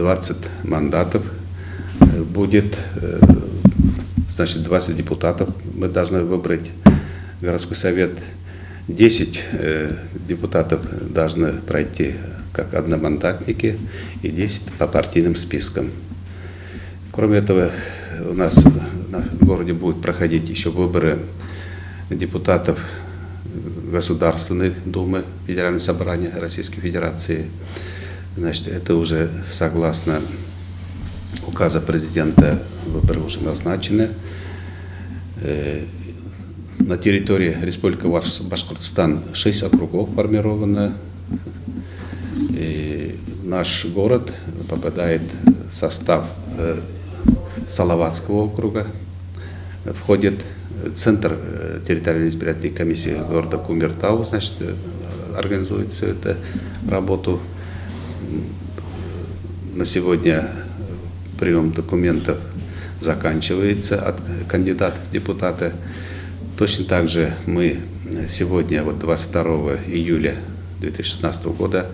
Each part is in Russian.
20 мандатов будет, значит, 20 депутатов мы должны выбрать городской совет. 10 депутатов должны пройти как одномандатники и 10 по партийным спискам. Кроме этого, у нас в городе будут проходить еще выборы депутатов Государственной Думы Федерального собрания Российской Федерации. Значит, это уже согласно указа президента выборы уже назначены. На территории Республики Башкортостан 6 округов формировано. И наш город попадает в состав Салаватского округа. Входит центр территориальной избирательной комиссии города Кумертау, значит, организует всю эту работу. На сегодня прием документов заканчивается от кандидатов в депутаты. Точно так же мы сегодня, 22 июля 2016 года,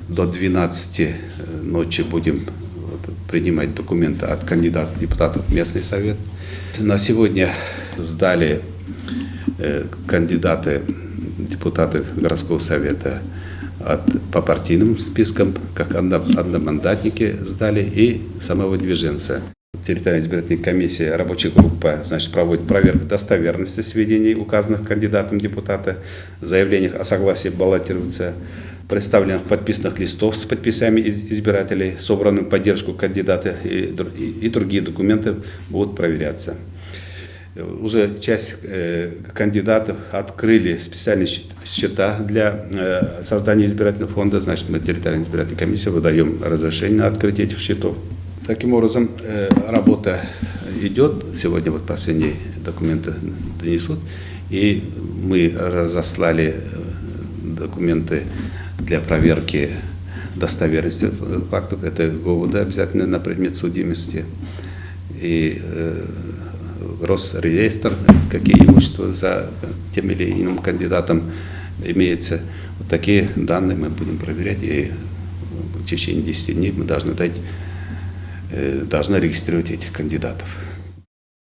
до 12 ночи будем принимать документы от кандидатов в депутатов в местный совет. На сегодня сдали кандидаты депутаты городского совета по партийным спискам, как одномандатники сдали, и самовыдвиженцы. Территориальная избирательная комиссия, рабочая группа, значит, проводит проверку достоверности сведений, указанных кандидатом депутата, в заявлениях о согласии баллотироваться, представленных подписанных листов с подписями избирателей, собранным в поддержку кандидата и другие документы будут проверяться. Уже часть кандидатов открыли специальные счета для создания избирательного фонда. Значит, мы, территориальная избирательная комиссия, выдаем разрешение на открытие этих счетов. Таким образом, работа идет. Сегодня последние документы донесут. И мы разослали документы для проверки достоверности фактов. Это ГОВД обязательно на предмет судимости. И Росреестр, какие имущества за тем или иным кандидатом имеется. Вот такие данные мы будем проверять. И в течение 10 дней мы должны регистрировать этих кандидатов.